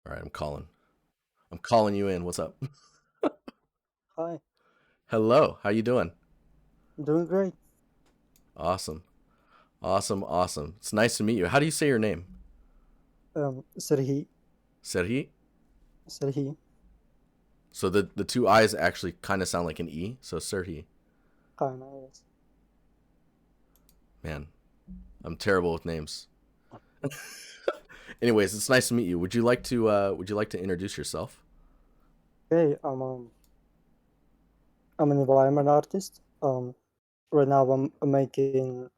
All right, I'm calling. I'm calling you in. What's up? Hi, Hello. How you doing? doing great. Awesome. Awesome. Awesome. It's nice to meet you. How do you say your name? Serhii, Serhii? Serhii, So the two I's actually kind of sound like an E. So Serhii. kinda, yes. Man, I'm terrible with names. Anyways, it's nice to meet you. Would you like to introduce yourself? Okay, I'm an environment artist. Right now I'm making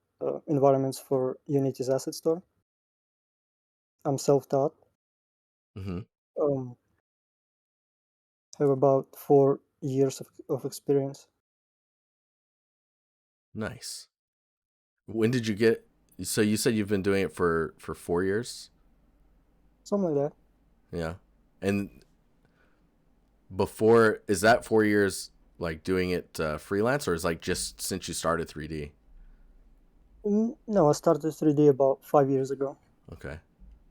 environments for Unity's asset store. I'm self-taught. Mm-hmm. Um, have about 4 years of experience, Nice. When did you get? So you said you've been doing it for 4 years. something like that. Yeah. And before, is that 4 years like doing it freelance, or is like just since you started 3D? No, I started 3D about 5 years ago. Okay.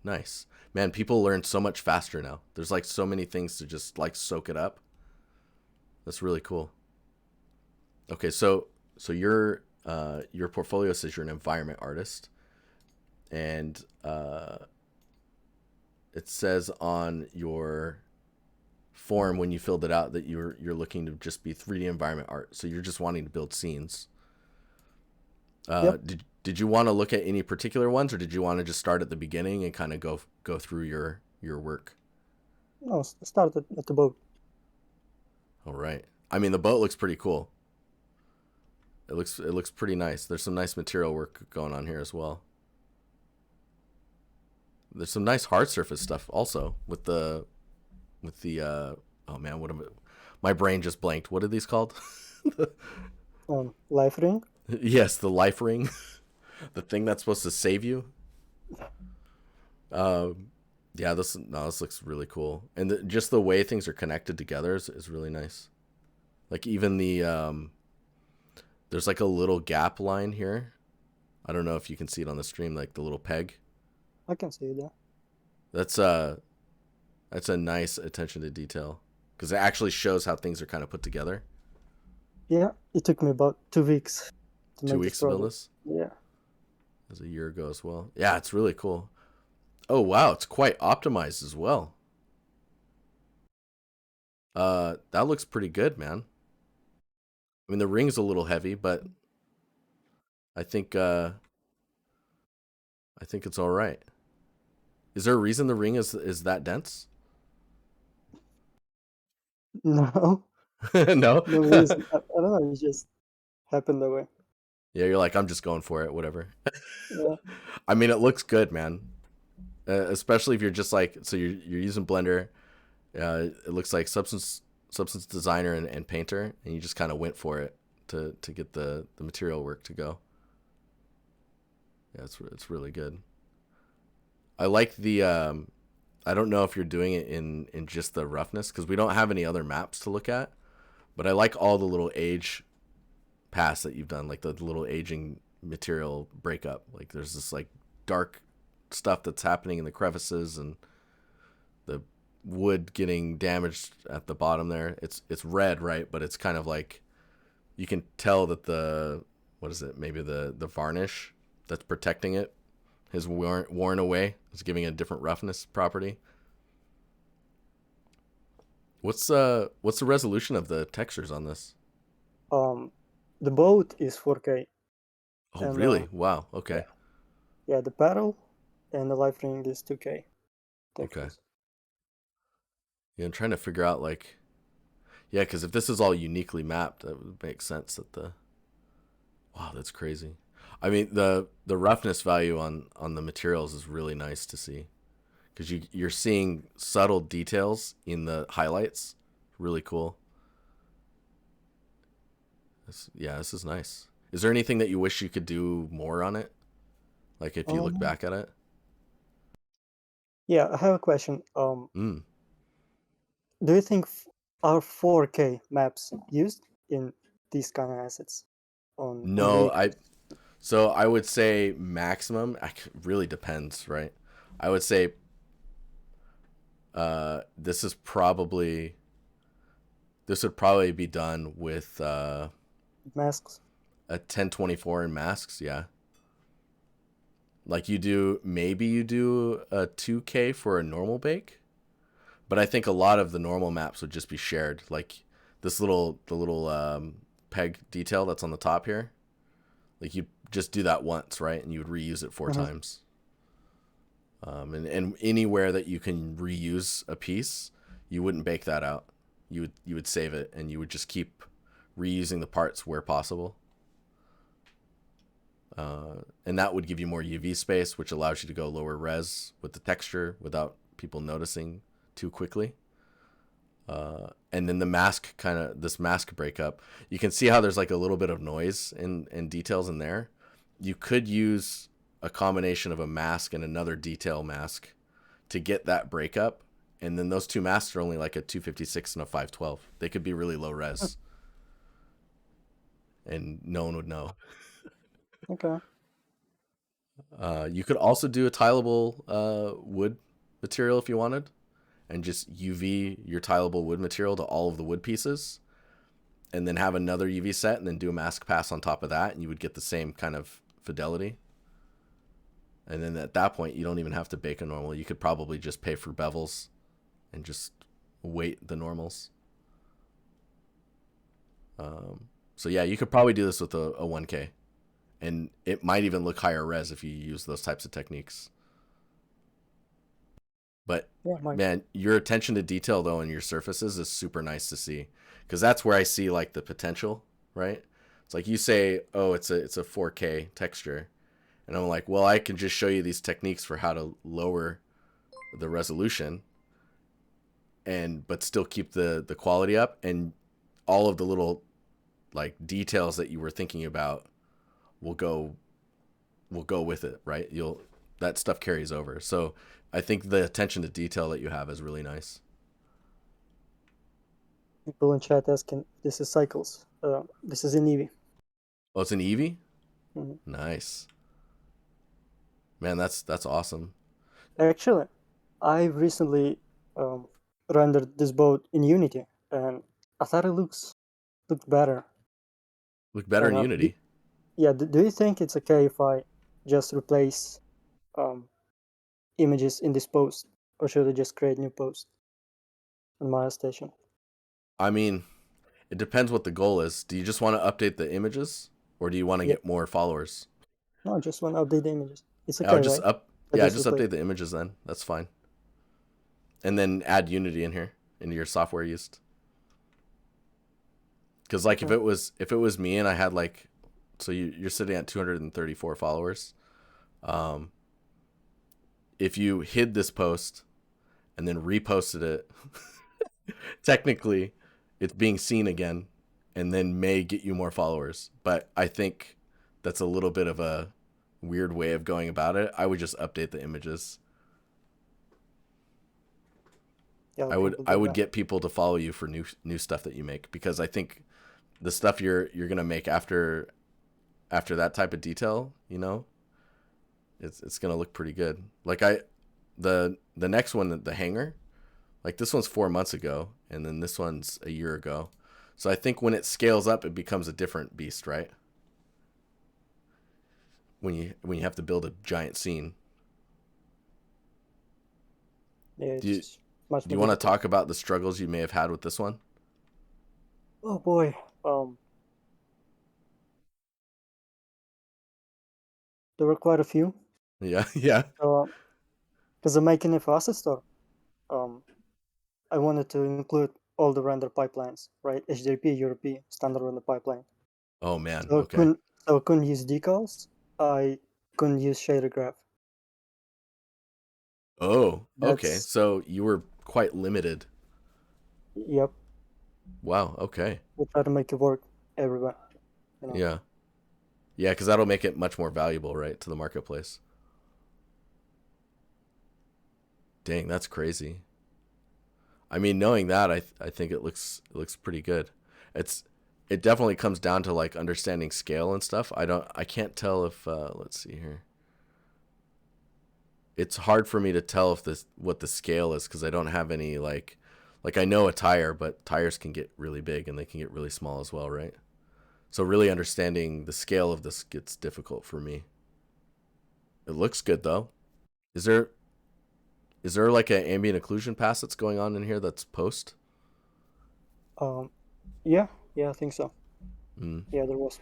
Nice. Man, people learn so much faster now. There's like so many things to just like soak it up. That's really cool. Okay, so your portfolio says you're an environment artist, and it says on your form when you filled it out that you're looking to just be 3D environment art. So you're just wanting to build scenes. Yep. Did you want to look at any particular ones, or did you want to just start at the beginning and kind of go through your work? No, started at the boat. All right. I mean, the boat looks pretty cool. It looks pretty nice. There's some nice material work going on here as well. There's some nice hard surface stuff also with the oh man, what am I, my brain just blanked. What are these called? Life ring. Yes, the life ring, the thing that's supposed to save you. Um, yeah, this looks really cool, and just the way things are connected together is really nice. Like even there's like a little gap line here. I don't know if you can see it on the stream, like the little peg. I can see that. That's that's a nice attention to detail because it actually shows how things are kind of put together. Yeah, it took me about 2 weeks to Two make this weeks to build project. this. Yeah. It was a year ago as well. Yeah, it's really cool. Oh wow, it's quite optimized as well. That looks pretty good, man. I mean, the ring's a little heavy, but I think uh, I think it's all right. Is there a reason the ring is that dense? No, No. no reason. I don't know. It just happened that way. Yeah, you're like I'm just going for it, whatever. Yeah. I mean, it looks good, man. Especially if you're just like so you're using Blender. It looks like substance designer and painter, and you just kind of went for it to get the material work to go. Yeah, it's really good. I like the I don't know if you're doing it in just the roughness because we don't have any other maps to look at, but I like all the little age paths that you've done, like the little aging material breakup. Like there's this like dark stuff that's happening in the crevices and the wood getting damaged at the bottom there. It's red, right? But it's kind of like you can tell that the what is it? Maybe the varnish that's protecting it has worn away. It's giving it a different roughness property. What's the resolution of the textures on this? Um, the boat is 4K, Oh, and really? Wow. yeah, Okay. yeah, the paddle and the life ring is 2K Okay. textures. Yeah, I'm trying to figure out like yeah, because if this is all uniquely mapped, that would make sense that the wow, that's crazy. I mean the roughness value on the materials is really nice to see because you're seeing subtle details in the highlights. Really cool. Yeah, this is nice. Is there anything that you wish you could do more on it? Like if you look Um, back at it? yeah, I have a question. Mm. Do you think are 4K maps used in these kind of assets on No, I vehicles? so I would say maximum. Really depends, right? I would say This is probably this would probably be done with Masks. a 1024 in masks. Yeah, like you do a 2K for a normal bake, but I think a lot of the normal maps would just be shared. Like the little peg detail that's on the top here. Like you just do that once, right? And you would reuse it 4 times. And anywhere that you can reuse a piece, you wouldn't bake that out. You would save it, and you would just keep reusing the parts where possible. And that would give you more UV space, which allows you to go lower res with the texture without people noticing too quickly. And then the mask this mask breakup, you can see how there's like a little bit of noise and details in there. You could use a combination of a mask and another detail mask to get that breakup. And then those two masks are only like a 256 and a 512. They could be really low res and no one would know. Okay. You could also do a tileable wood material if you wanted, and just UV your tileable wood material to all of the wood pieces, and then have another UV set, and then do a mask pass on top of that, and you would get the same kind of fidelity. And then at that point, you don't even have to bake a normal. You could probably just pay for bevels and just weight the normals. So yeah, you could probably do this with a 1K. And it might even look higher res if you use those types of techniques. But Yeah, man, your attention to detail though in your surfaces is super nice to see, because that's where I see like the potential, right? It's like you say, oh, it's a 4K texture, and I'm like, well, I can just show you these techniques for how to lower the resolution, but still keep the quality up, and all of the little like details that you were thinking about will go with it, right? That stuff carries over. So I think the attention to detail that you have is really nice. people in chat asking, this is Cycles. This is in Eevee. Oh, it's an Eevee? Mhm. Nice. Man, that's awesome. Actually, I recently rendered this boat in Unity, and I thought it looked better. Look better in And Unity. yeah, do you think it's okay if I just replace um, images in this post, or should I just create new post on my station? I mean, it depends what the goal is. Do you just want to update the images, or do you want to Yeah, get more followers? no, I just want to update the images. It's I'll okay, just right? up I Yeah, just just replace. update the images then. That's fine. And then add Unity in here into your software used. Because like Okay. if it was me and I had like, so you're sitting at 234 followers. Um, if you hid this post and then reposted it, technically it's being seen again, and then may get you more followers. But I think that's a little bit of a weird way of going about it. I would just update the images. Yeah, I'll probably I do would that. get people to follow you for new stuff that you make, because I think the stuff you're gonna make after that type of detail, it's gonna look pretty good. Like the next one, the hanger, like this one's 4 months ago, and then this one's a year ago. So I think when it scales up, it becomes a different beast, right? When you have to build a giant scene. Yeah, Do you it's much do you more want to difficult. talk about the struggles you may have had with this one? Oh boy, there were quite a few. Yeah, yeah. Because I'm making a facet store, um, I wanted to include all the render pipelines, right? HDRP, URP, standard render pipeline. Oh man. So I Okay. couldn't, so I couldn't use decals. I couldn't use shader graph. Oh, okay. That's So you were quite limited. Yep. Wow. Okay. We try to make it work everywhere. You know. Yeah. Yeah, because that'll make it much more valuable, right, to the marketplace. Dang, that's crazy. I mean, knowing that, I think it looks pretty good. It's it definitely comes down to like understanding scale and stuff. I can't tell if let's see here. it's hard for me to tell if this what the scale is because I don't have any like I know a tire, but tires can get really big and they can get really small as well, right? So really understanding the scale of this gets difficult for me. It looks good though. Is there is there like an ambient occlusion pass that's going on in here that's post? Um, yeah, yeah, I think so. Mm. Yeah, there was.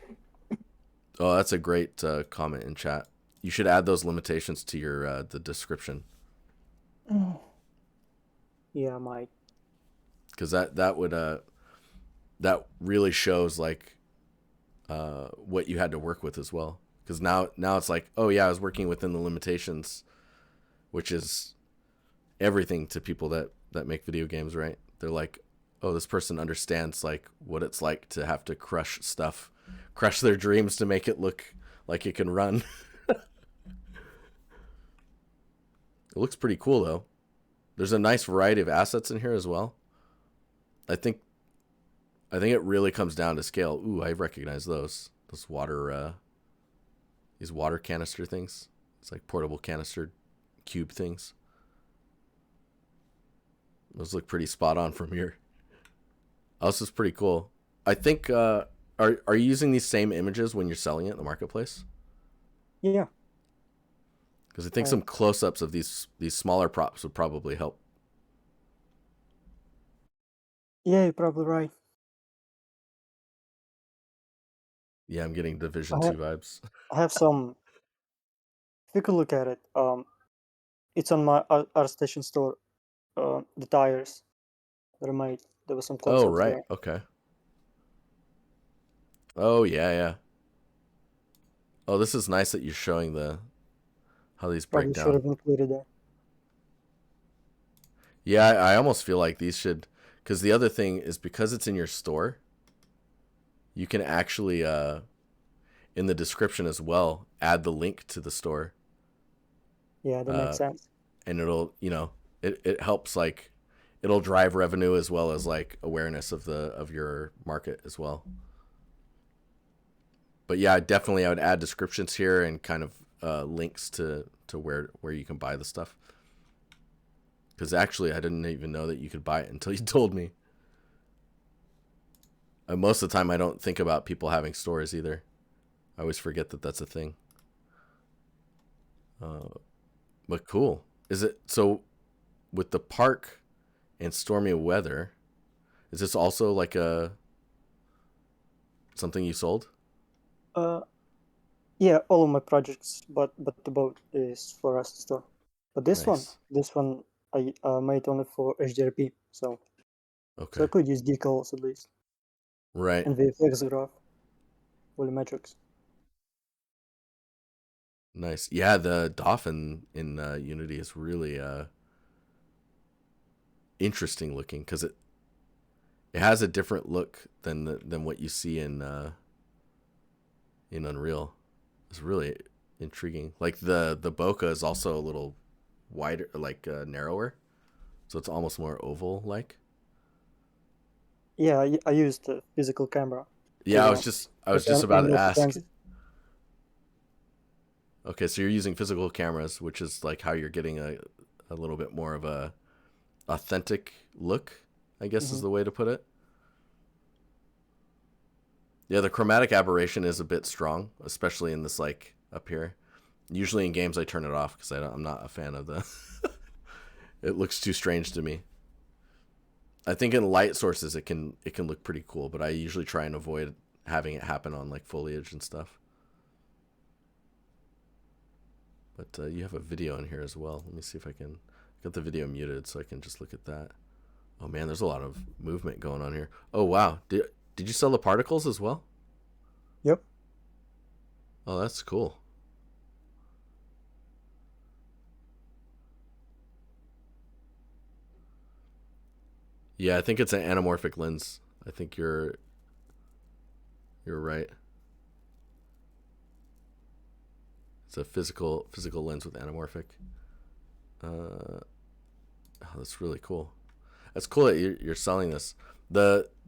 Oh, that's a great comment in chat. You should add those limitations to your the description Yeah, my. because that would that really shows like what you had to work with as well. Because now it's like, oh yeah, I was working within the limitations, which is everything to people that make video games, right? They're like, oh, this person understands like what it's like to have to crush stuff, crush their dreams to make it look like it can run. It looks pretty cool though. There's a nice variety of assets in here as well. I think it really comes down to scale. Ooh, I recognize those. Those water these water canister things. It's like portable canister cube things. Those look pretty spot on from here. Oh, this is pretty cool. I think are you using these same images when you're selling it in the marketplace? Yeah. Because I think some close-ups of these smaller props would probably help. Yeah, you're probably right. Yeah, I'm getting Division 2 vibes. I have some. If you could look at it, it's on my ArtStation store. The tires that I made. There was some Oh, close-ups right. there. Okay. Oh, yeah, yeah. Oh, this is nice that you're showing the how these break Probably should down. have included that. Yeah, I almost feel like these should, because the other thing is because it's in your store, you can actually in the description as well add the link to the store. Yeah, that makes sense. And it'll it helps like it'll drive revenue as well as like awareness of your market as well. But yeah, definitely I would add descriptions here and kind of links to where you can buy the stuff. Because actually, I didn't even know that you could buy it until you told me. Most of the time, I don't think about people having stores either. I always forget that that's a thing. But cool. Is it so? With the park and stormy weather, is this also like a something you sold? Yeah, all of my projects, but the boat is for us to store. But this Nice. one, I made only for HDRP, so Okay. I could use decals at least Right. and VFX graph, volumetrics. Nice. Yeah, the dolphin in Unity is really interesting looking because it has a different look than what you see in Unreal. It's really intriguing. Like the bokeh is also a little wider, like narrower, so it's almost more oval like. Yeah, I used the physical camera Yeah, to I was just about to animate the ask. transit. Okay, so you're using physical cameras, which is like how you're getting a little bit more of a authentic look, I guess is Mm-hmm. the way to put it. Yeah, the chromatic aberration is a bit strong, especially in this like up here. Usually in games I turn it off because I'm not a fan of the. It looks too strange to me. I think in light sources it can look pretty cool, but I usually try and avoid having it happen on like foliage and stuff. But you have a video in here as well. Let me see if I can get the video muted so I can just look at that. Oh man, there's a lot of movement going on here. Oh wow, did you sell the particles as well? Yep. Oh, that's cool. Yeah, I think it's an anamorphic lens. I think you're right. It's a physical lens with anamorphic. Oh, that's really cool. That's cool that you're selling this.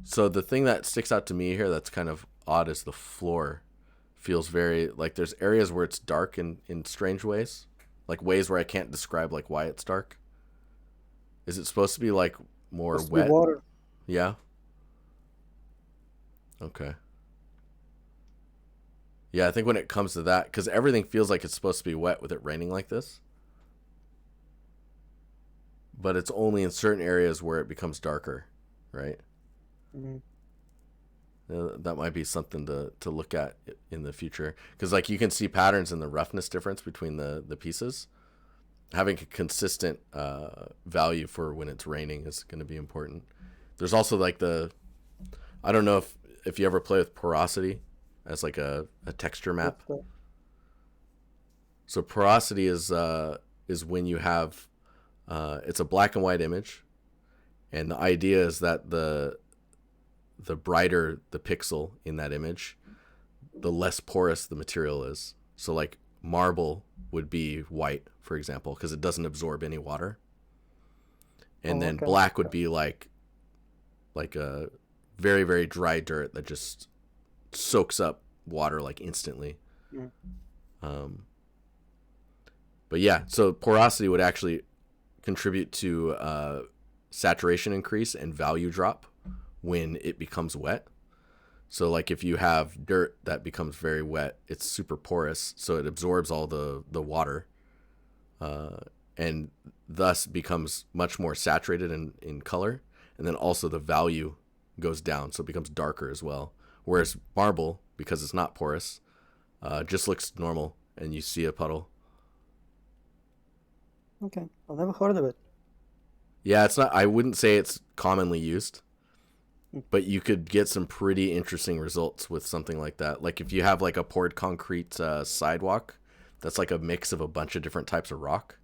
So the thing that sticks out to me here that's kind of odd is the floor feels very like there's areas where it's dark in strange ways. Like ways where I can't describe like why it's dark? Is it supposed to be like more Supposed to be wet? water. Yeah. Okay. Yeah, I think when it comes to that, because everything feels like it's supposed to be wet with it raining like this, but it's only in certain areas where it becomes darker, right? Mhm. That might be something to look at in the future, because like you can see patterns in the roughness difference between the pieces. Having a consistent value for when it's raining is going to be important. There's also like I don't know if you ever play with porosity as like a texture map. What's that? So porosity is when you have it's a black and white image, and the idea is that the brighter the pixel in that image, the less porous the material is. So like marble would be white, for example, because it doesn't absorb any water. And Oh, then okay. black would be like a very very dry dirt that just soaks up water like instantly. Mm. Um, but yeah, so porosity would actually contribute to saturation increase and value drop when it becomes wet. So like if you have dirt that becomes very wet, it's super porous, so it absorbs all the water, uh, and thus becomes much more saturated in color. And then also the value goes down, so it becomes darker as well. Whereas marble, because it's not porous, just looks normal, and you see a puddle. Okay. I've never heard of it. Yeah, it's not. I wouldn't say it's commonly used, Mm. but you could get some pretty interesting results with something like that. Like if you have like a poured concrete sidewalk, that's like a mix of a bunch of different types of rock.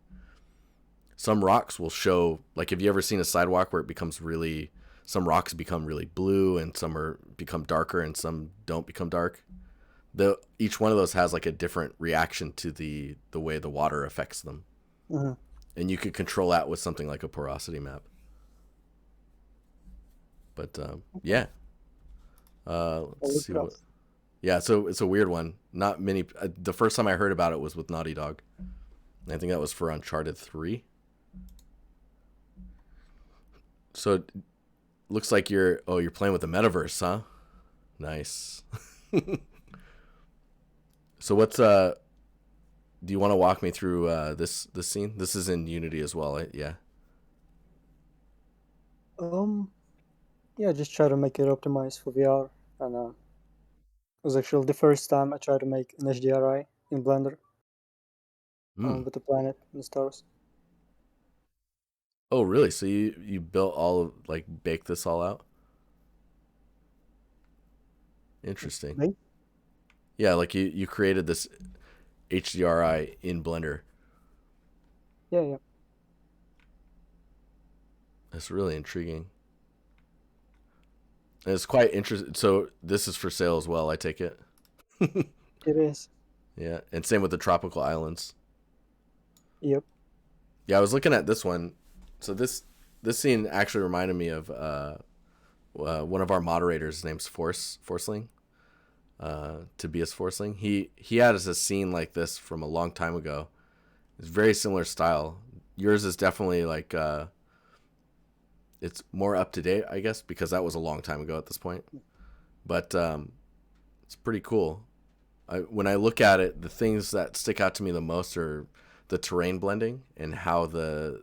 Some rocks will show, like, have you ever seen a sidewalk where it becomes really, some rocks become really blue and some become darker and some don't become dark? Each one of those has like a different reaction to the way the water affects them, Mhm. and you could control that with something like a porosity map. But yeah, I'll let's look see it up. what. Yeah, so it's a weird one. Not many. The first time I heard about it was with Naughty Dog. I think that was for Uncharted 3. So it looks like you're playing with the metaverse, huh? Nice. So what's do you want to walk me through this scene? This is in Unity as well, yeah. Um, yeah, just try to make it optimized for VR, and it was actually the first time I tried to make an HDRI in Blender Hmm. with the planet and the stars. Oh, really? So you built all of, like, baked this all out? Interesting. Right? Yeah, like you created this HDRI in Blender. Yeah, yeah. That's really intriguing. And it's quite interesting. So this is for sale as well, I take it. It is. Yeah, and same with the tropical islands. Yep. Yeah, I was looking at this one. So this scene actually reminded me of one of our moderators. His name's Forceling. Tobias Forceling. He had a scene like this from a long time ago. It's very similar style. Yours is definitely like it's more up to date, I guess, because that was a long time ago at this point. But it's pretty cool. When I look at it, the things that stick out to me the most are the terrain blending and how the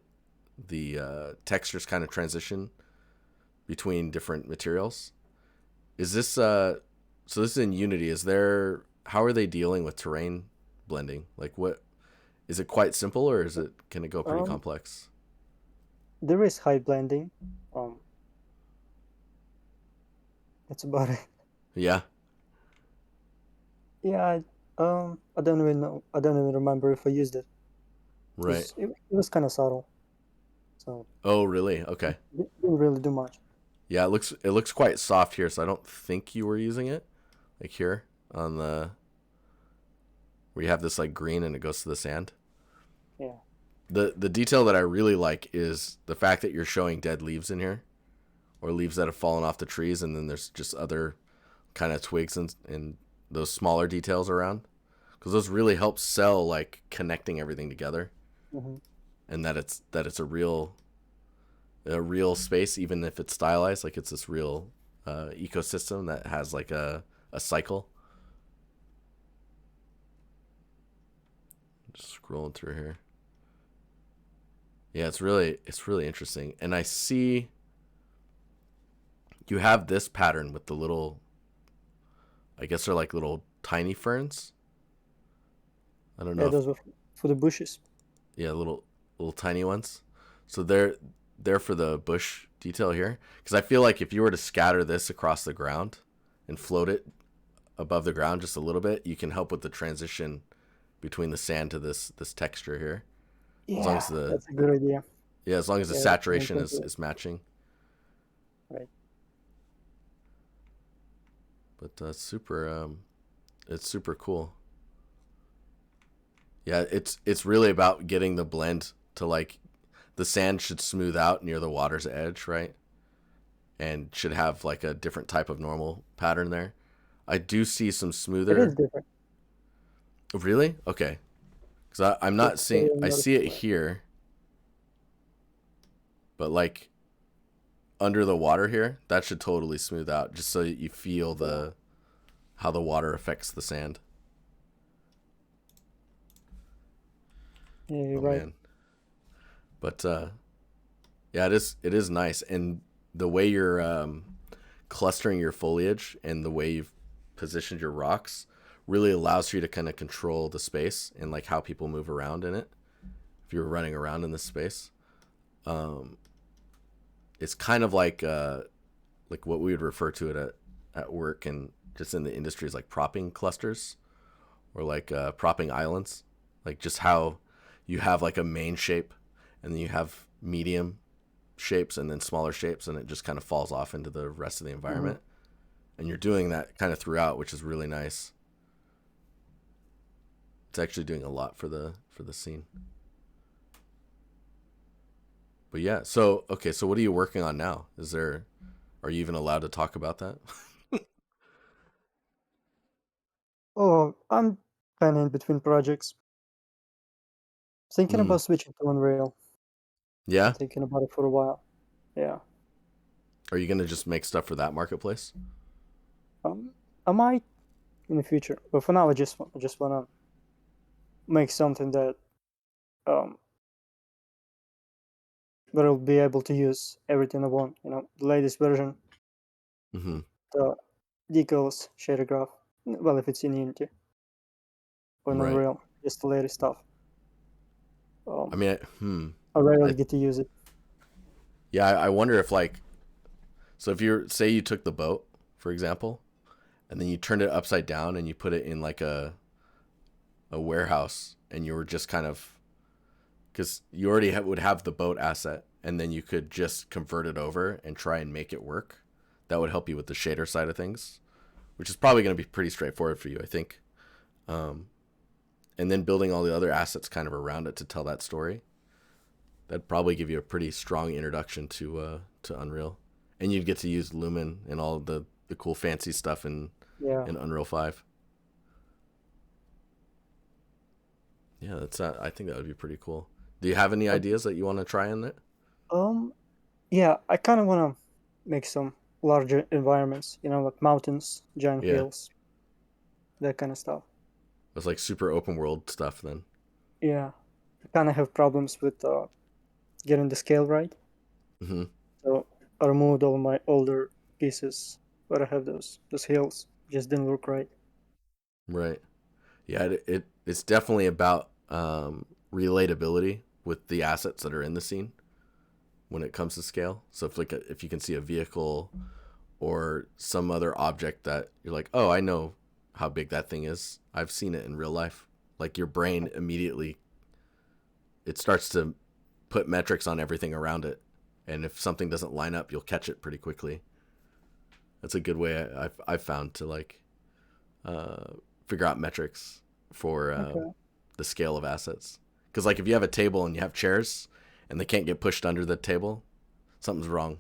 textures kind of transition between different materials. Is this so this is in Unity? Is there, how are they dealing with terrain blending? Like what, is it quite simple, or can it go pretty Um, complex? there is high blending. Um, that's about it. Yeah, Yeah. I don't even know. I don't even remember if I used it. right. It was kind of subtle, so Oh, really? Okay. it didn't really do much. Yeah, it looks quite soft here, so I don't think you were using it. Like here on the where you have this like green and it goes to the sand. Yeah. The detail that I really like is the fact that you're showing dead leaves in here, or leaves that have fallen off the trees, and then there's just other kind of twigs and those smaller details around. because those really help sell like connecting everything together, Hmm. and that it's a real space, even if it's stylized, like it's this real ecosystem that has like a cycle. Just scrolling through here. Yeah, it's really interesting. And I see you have this pattern with the little, I guess they're like little tiny ferns. I don't know Yeah, if, those were for the bushes. yeah, little tiny ones. So they're for the bush detail here, because I feel like if you were to scatter this across the ground and float it above the ground just a little bit, you can help with the transition between the sand to this texture here. As long Yeah, as the that's a good idea. yeah, as long as the Yeah, saturation link is into it. is matching. Right. But it's super cool. Yeah, it's really about getting the blend to like the sand should smooth out near the water's edge, right? And should have like a different type of normal pattern there. I do see some It is smoother. different. Really? Okay. Because I'm not It's seeing. I see it noticeable. here, but like under the water here, that should totally smooth out, just so you feel Yeah, the how the water affects the sand. yeah, you're Oh right. man. But yeah, it is nice, and the way you're clustering your foliage and the way you've positioned your rocks really allows you to kind of control the space and like how people move around in it. If you're running around in this space, um, it's kind of like what we would refer to it at work and just in the industry is like propping clusters or like propping islands, like just how you have like a main shape and then you have medium shapes and then smaller shapes, and it just kind of falls off into the rest of the Hmm. environment. And you're doing that kind of throughout, which is really nice. It's actually doing a lot for the scene. But yeah, so okay, so what are you working on now? Are you even allowed to talk about that? Oh, I'm kind of in between projects. Thinking Hmm. about switching to Unreal. Been Yeah. thinking about it for a while. Yeah. Are you gonna just make stuff for that marketplace? Um, I might in the future, but for now, I just wanna make something that um where I'll be able to use everything I want. The latest version, Mm-hmm. the decals, shader graph. Well, if it's in Unity or in Right. Unreal, just the latest stuff. I Um, mean, I rarely I get to use it. yeah, I wonder if like, so if you say you took the boat, for example, and then you turned it upside down and you put it in like a warehouse, and you were just kind of, because you already would have the boat asset, and then you could just convert it over and try and make it work. That would help you with the shader side of things, which is probably going to be pretty straightforward for you, I think. Um, and then building all the other assets kind of around it to tell that story. That'd probably give you a pretty strong introduction to Unreal, and you'd get to use Lumen and all the cool fancy stuff Yeah. in Unreal 5. Yeah, I think that would be pretty cool. Do you have any Uh, ideas that you want to try in it? Um, yeah, I kind of want to make some larger environments, like mountains, giant Yeah, hills, that kind of stuff. it's like super open world stuff then. Yeah, I kind of have problems with getting the scale right. Hmm. So I removed all my older pieces where I have those hills. Just didn't look right. Right. Yeah, it's definitely about relatability with the assets that are in the scene when it comes to scale. So if you can see a vehicle or some other object that you're like, oh, I know how big that thing is. I've seen it in real life. Like your brain immediately, it starts to put metrics on everything around it, and if something doesn't line up, you'll catch it pretty quickly. That's a good way I've found to like uh, figure out metrics for Okay. the scale of assets. Because like if you have a table and you have chairs and they can't get pushed under the table, something's wrong.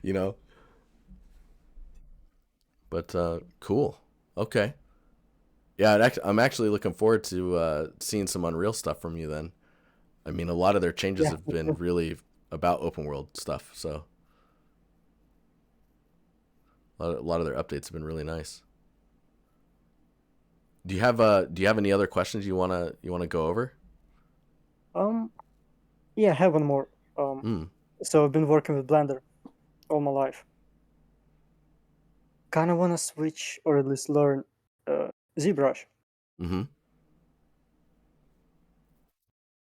you know. But cool. Okay. Yeah, I'm actually looking forward to seeing some Unreal stuff from you then. I mean, a lot of their changes Yeah, have me been too. really about open world stuff. So a lot of their updates have been really nice. Do you have any other questions you wanna go over? Um, yeah, I have one more. Mm. So I've been working with Blender all my life. Kind of want to switch or at least learn ZBrush. Mm-hmm.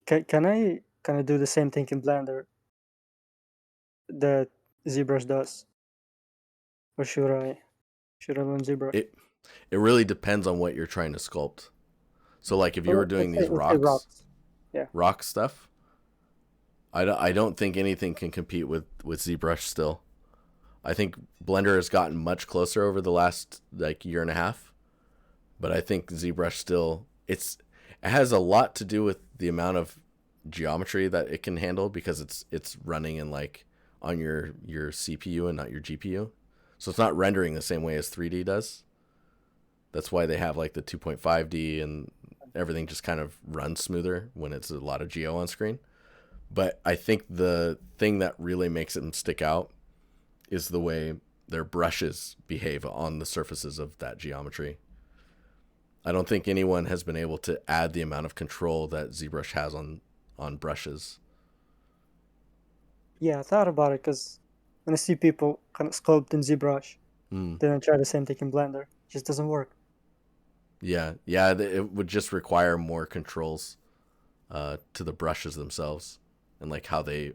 Can I do the same thing in Blender that ZBrush does, or should I learn ZBrush? It it really depends on what you're trying to sculpt. So like if you were Well, doing these let's say rocks. Yeah. rock stuff, I don't think anything can compete with ZBrush still. I think Blender has gotten much closer over the last like year and a half, but I think ZBrush still it has a lot to do with the amount of geometry that it can handle because it's running in like on your CPU and not your GPU. So it's not rendering the same way as 3D does. That's why they have like the 2.5D and everything just kind of runs smoother when it's a lot of geo on screen. But I think the thing that really makes them stick out is the way their brushes behave on the surfaces of that geometry. I don't think anyone has been able to add the amount of control that ZBrush has on brushes. Yeah, I thought about it because when I see people kind of sculpt in ZBrush, Mm. then I try the same thing in Blender. It just doesn't work. Yeah, yeah, it would just require more controls to the brushes themselves and like how they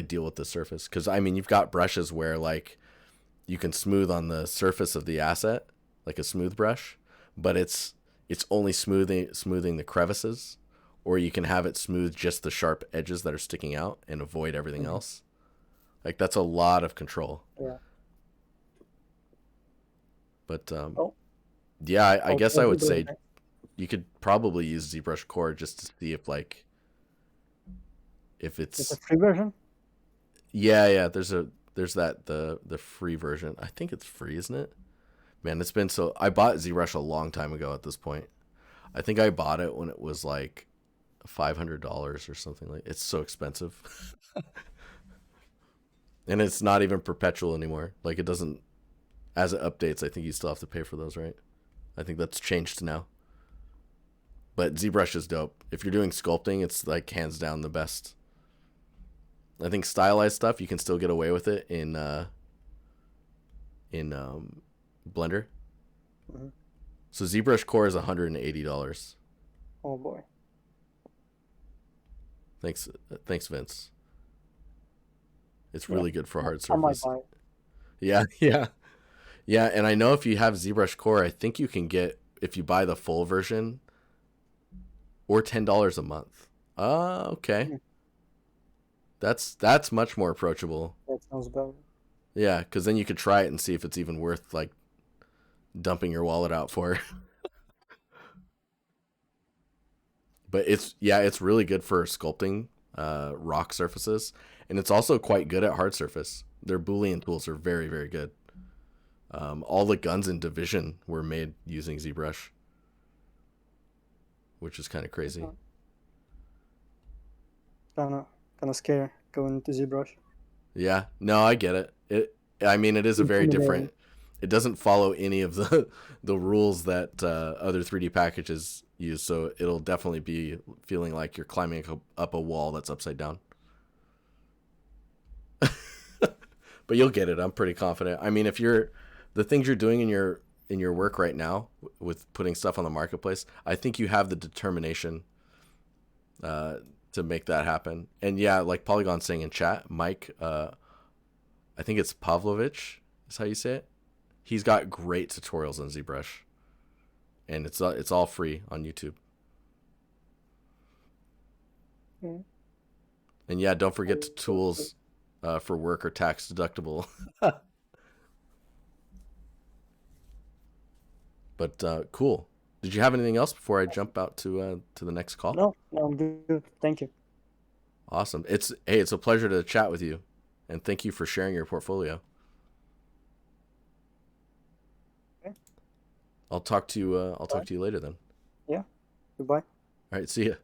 deal with the surface. Because I mean, you've got brushes where like you can smooth on the surface of the asset, like a smooth brush, but it's only smoothing the crevices, or you can have it smooth just the sharp edges that are sticking out and avoid everything Mhm. else. Like that's a lot of control. Yeah. But Oh, yeah, I I'll guess try I would ZBrush say next. you could probably use ZBrush Core just to see if like if It's a it's free version. yeah, there's that the free version. I think it's free, isn't it? Man, it's been so I bought ZBrush a long time ago at this point. I think I bought it when it was like $500 or something like. It's so expensive, and it's not even perpetual anymore. Like it doesn't as it updates. I think you still have to pay for those, right? I think that's changed now. But ZBrush is dope. If you're doing sculpting, it's like hands down the best. I think stylized stuff you can still get away with it in Blender. Mhm. So ZBrush Core is $180. Oh boy. Thanks, thanks, Vince. It's Yeah. really good for hard I might surface. buy it. Yeah, yeah, yeah. And I know if you have ZBrush Core, I think you can get if you buy the full version or $10 a month. Okay. Hmm, That's much more approachable. that sounds better. Yeah, because then you could try it and see if it's even worth like dumping your wallet out for. But it's really good for sculpting rock surfaces, and it's also quite good at hard surface. Their Boolean tools are very very good. All the guns in Division were made using ZBrush, which is kind of crazy. Kind of scary going into ZBrush. Yeah, no, I get it. I mean, it is a very Intimidating. different. It doesn't follow any of the the rules that other 3D packages use, so it'll definitely be feeling like you're climbing up a wall that's upside down. But you'll get it. I'm pretty confident. I mean, if you're the things you're doing in your work right now with putting stuff on the marketplace, I think you have the determination uh, to make that happen. And yeah, like Polygon saying in chat, Mike, I think it's Pavlovich is how you say it. He's got great tutorials on ZBrush, and it's all free on YouTube. Yeah. And yeah, don't forget to So, tools for work are tax deductible. But cool. Did you have anything else before I jump out to the next call? no, no, I'm good. Thank you. Awesome. It's a pleasure to chat with you, and thank you for sharing your portfolio. Okay. I'll talk to you. I'll talk Bye. to you later then. Yeah. Goodbye. All right. See ya.